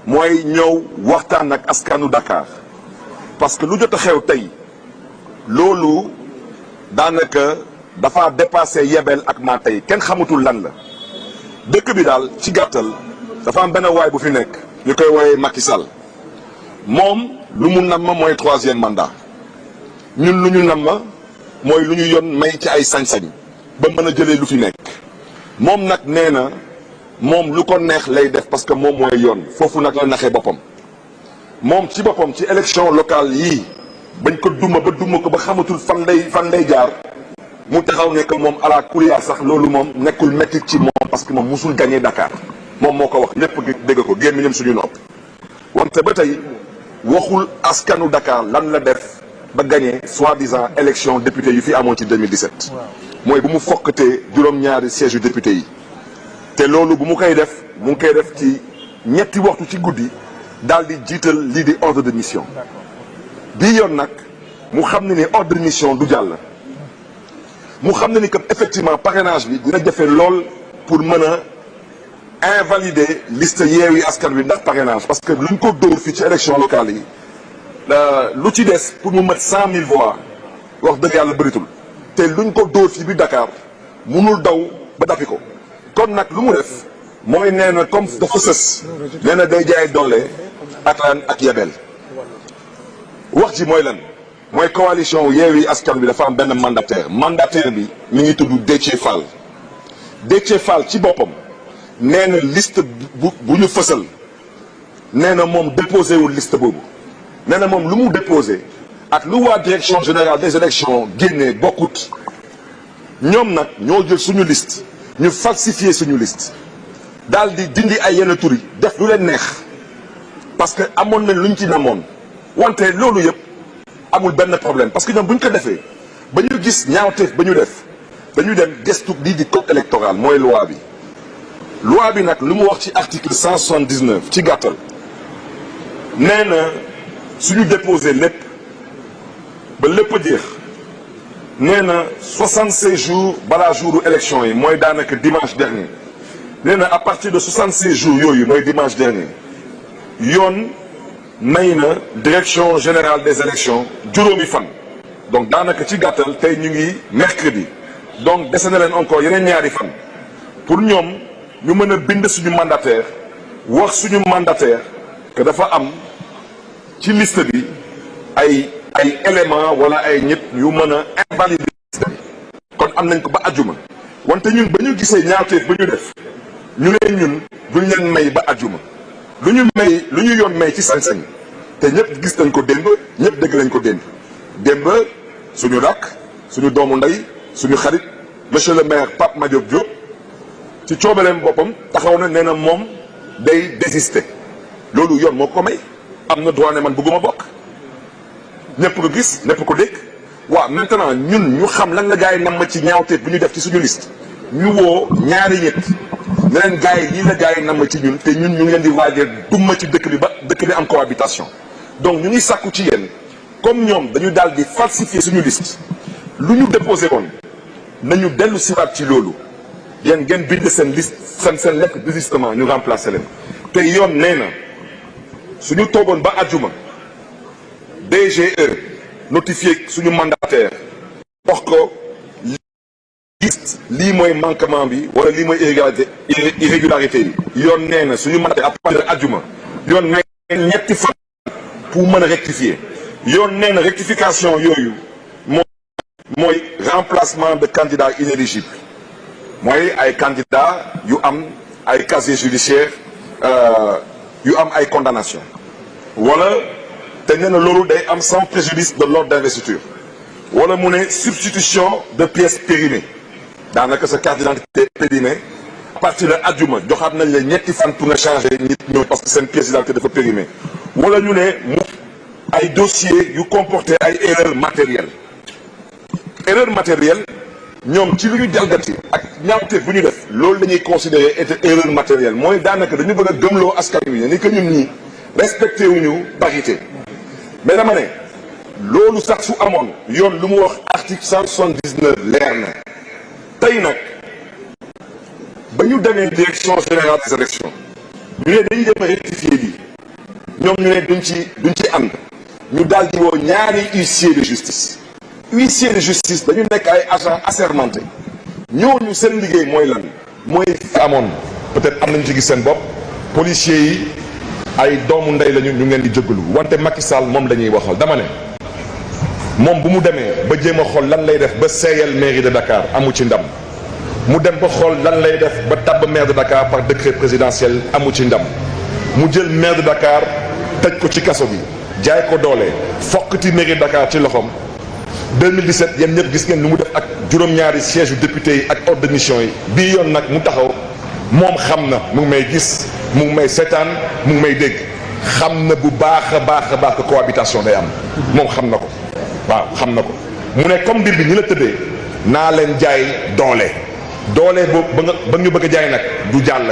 mooy ñëw waxtaan ak askanu Dakar parce que lu jot a xew tey loolu daanaka dafa dépassé yebel ak maa tey kenn xamatul lan la dëkk bi daal ci gàttal dafa am benn waay bu fi nekk ñu koy woowee Macky Sall moom lu mu nam ma mooy 3e mandat ñun lu ñu nam ma mooy lu ñu yoon may ci ay sañ-sañ ba mën a jëlee lu fi nekk moom nag nee na moom lu ko neex lay def parce que moom mooy yoon foofu nag la naxee boppam moom ci boppam ci élection locale yii bañ ko duma ko ba xamatul fan lay jaar mu taxaw ne que moom ala kuliya sax loolu moom nekkul métti ci moom parce que moom musul gagné Dakar moom moo ko wax ñëpp dégg ko gémmiñam suñu nopp wante ba tey waxul askanu Dakar lan la def ba gagné soi-disant élection député yu fi amoon ci 2017 mooy bu mu fokkatee juróom-ñaari siège yu député yi te loolu bu mu koy def mu ngi koy def ci ñetti waxtu ci guddi daal di jiital lii di ordre de mission bii yoon nag mu xam ne ni ordre de mission du jàll mu xam ne ni que effectivement parrainage bi dina jafe lool pour mën a invalider liste Yewwi Askan Wi ndax parrainage parce que luñ ko dóor fii ci élection locale yi lu ci des pour mu mat 100 000 voix wax dëgg yàlla bëritul te luñ ko dóor fii bi Dakar munul daw ba dafi ko kon nag lu mu def mooy nee na comme dafa sës nee na day jaay doole ak lan ak yebel wax ji mooy lan mooy coalition Yewwi Askan Wi dafa am benn mandataire bi mi ngi tudd Déthié Fall ci boppam nee na liste bu ñu fësal nee na moom déposé wul liste boobu nee na moom lu mu déposé ak lu waa direction générale des élections génnee bokkut ñoom nag ñoo jël suñu liste ñu falsifier suñu liste daal di dindi ay yenn tur yi def lu leen neex parce que amoon nañ luñ ci namoon wante loolu yëpp amul benn problème parce que ñoom bu ñu ko defee ba ñu gis ñaawteef ba ñu def dañu dem gestu lii di code électoral mooy loi bi nag lu mu wax ci article 179 ci gàttal nee na suñu déposé lépp ba lépp a jeex nee na 76 jours balaa jouru élection yi mooy daanaka dimanche dernier nee na à partir de 76 jours yooyu mooy dimanche dernier yoon may na direction générale des élections juróomi fan donc daanaka ci gàttal tey ñu ngi mercredi donc dese na leen encore yeneen ñaari fan pour ñoom ñu mën a bind suñu mandataire wax suñu mandataire que dafa am ci liste bi ay éléments wala ay nit yu mën a invalider liste bi kon am nañ ko ba ajuma wante ñun ba ñu gisee ñaawteef ba ñu def ñu ne ñun duñ leen may ba ajuma lu ñu yoon may ci sañ-sañ te ñëpp gis nañ ko démb ñëpp dégg nañ ko démb suñu rakk suñu doomu ndey suñu xarit monsieur le maire Pape Madiop Diop ci coobareem boppam taxaw na nee na moom day désister loolu yoon moo ko may am na droit ne man bëgguma bokk ñëpp ko gis ñëpp ko dégg waaw maintenant ñun ñu xam lan la gars yi nam ma ci ñaawteef bu ñu def ci suñu liste ñu woo ñaari nit ne leen gars yi lii la gars yi nam ma ci ñun te ñun ñu ngi leen di waajal dumma ci dëkk bi ba dëkk bi am cohabitation donc ñu ngi sàkku ci yéen comme ñoom dañu daal di falsifier suñu liste lu ñu déposé woon nañu dellu siwaat ci loolu yéen ngeen bind seen liste seen lettre de désistement ñu remplacer leen te yoon nee na suñu toogoon ba àjjuma DGE notifié suñu mandataire wax ko liste lii mooy manquement bi wala lii mooy irrégularité yi yoon nee na suñu mandataire à partir de àjjuma yoon nee na ñetti fan pour mën a rectifier yoon nee na rectification yooyu mooy remplacement de candidats inéligibles mooy ay candidats yu am ay casier judiciaire yu am ay condamnation wala te nee na loolu day am sans préjudice de l'ordre d'investiture wala mu ne substitution de pièces périmées daanaka sa carte d'identité périmée à partir de ajjuma joxaat nañ la ñetti fan pour nga changer nit ñëw parce que seen pièce d'identité dafa périmée wala ñu ne mu ay dossiers yu comporté ay erreurs matérielles ñoom ci lu ñu jalgati ak ñaawteef bu ñu def loolu dañuy considérer être erreur matérielle mooy daanaka dañu bëgg a gëmloo askan wi ni que ñun ñii respecté wuñu parité mais dama ne loolu sax su amoon yoon lu mu wax article 179 leer na tey nag ba ñu demee direction générale des élections ñu ne dañuy dem a rectifier lii ñoom ñu ne duñ ci ànd ñu daal di woo ñaari huissier de justice. huissier de justice dañu nekk ay agents assermentés ñooñu seen liggéey mooy lan mooy amoon peut-être am nañu ci gis seen bopp policiers yi ay doomu ndey lañu ñu ngeen di jëggalu wante Macky Sall moom dañuy waxal dama ne moom bu mu demee ba jéem a xool lan lay def ba seeyal mairie de Dakar amu ci ndam mu dem ba xool lan lay def ba tabb maire de Dakar par décret présidentiel amu ci ndam mu jël maire de Dakar tëj ko ci kaso bi jaay ko doole fokkati mairie de Dakar ci loxoom 2017 yéen ñëpp gis ngeen lu mu def ak juróom-ñaari siège yu député yi ak ordre de mission yi bii yoon nag mu taxaw moom xam na mu ngi may gis mu ngi may seetaan mu ngi may dégg xam na bu baax a baax que cohabitation day am moom xam na ko waaw xam na ko mu ne comme mbir bi ni la tëddee naa leen jaay doole boobu ba ñu bëgg a jaay nag du jàll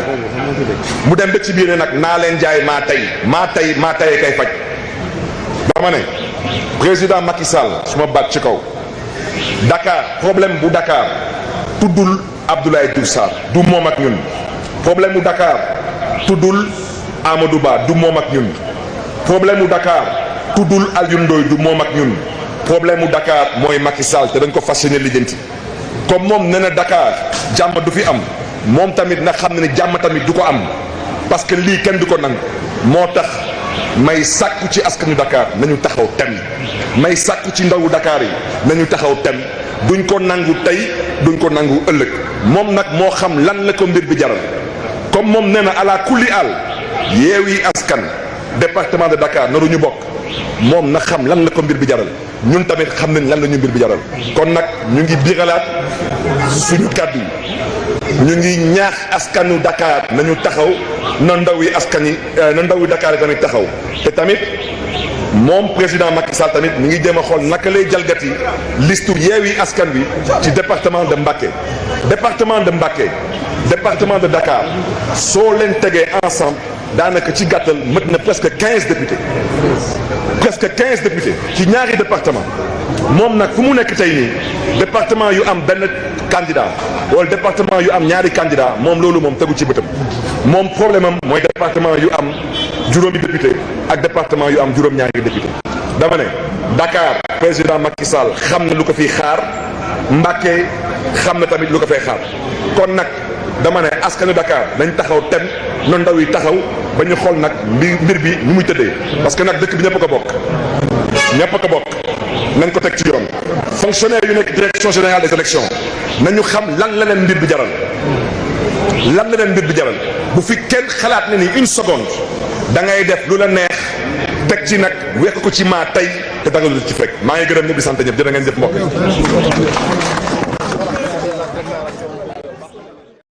mu dem ba ci biir ne nag naa leen jaay maa tey kay faj dama ne président Macky Sall su ma baat ci kaw Dakar problème bu Dakar tuddul Abdoulaye Diouf Sarr du moom ak ñun problème mu Dakar tuddul Amadou Ba du moom ak ñun problème mu Dakar tuddul Alioune Ndoye du moom ak ñun problème mu Dakar mooy Macky Sall te dañ ko fas yéene lijjanti comme moom nee na Dakar jàmm du fi am moom tamit na xam ne jàmm tamit du ko am parce que lii kenn du ko nangu moo tax may sàkku ci askanu Dakar nañu taxaw tem may sàkku ci ndawu Dakar yi nañu taxaw tem duñ ko nangu tey duñ ko nangu ëllëg moom nag moo xam lan la ko mbir bi jaral comme moom nee na ala kulli àll Yewwi Askan département de Dakar naruñu bokk moom na xam lan la ko mbir bi jaral ñun tamit xam nañ lan la ñu mbir bi jaral kon nag ñu ngi biralaat suñu kàddu yi ñu ngi ñaax askanu Dakar nañu taxaw na ndaw yi askan yi na ndaw yi Dakar yi tamit taxaw te tamit moom président Macky Sall tamit mi ngi jéem a xool naka lay jalgati listu Yewwi Askan Wi ci département de Mbacké département de Dakar soo leen tegee ensemble daanaka ci gàttal mët na presque 15 députés ci ñaari département moom nag fu mu nekk tey nii département yu am benn candidat wala département yu am ñaari candidat moom loolu moom tegu ci bëtam moom problème am mooy département yu am juróomi député ak département yu am juróom-ñaari député dama ne Dakar président Macky Sall xam na lu ko fiy xaar Mbacké xam na tamit lu ko fay xaar kon nag dama ne askanu Dakar nañ taxaw tem na ndaw yi taxaw ba ñu xool nag mbir bi ni muy tëddee parce que nag dëkk bi ñëpp a ko bokk nañ ko teg ci yoon fonctionnaire yu nekk direction générale des élections nañu xam lan la leen mbir bi jaral bu fi kenn xalaat ne ni une seconde da ngay def lu la neex teg ci nag wekk ko ci maa tey te danga lu ci fekk maa ngi gërëm ñëpp di sant ñëpp jërë ngeen jëf mbokk yi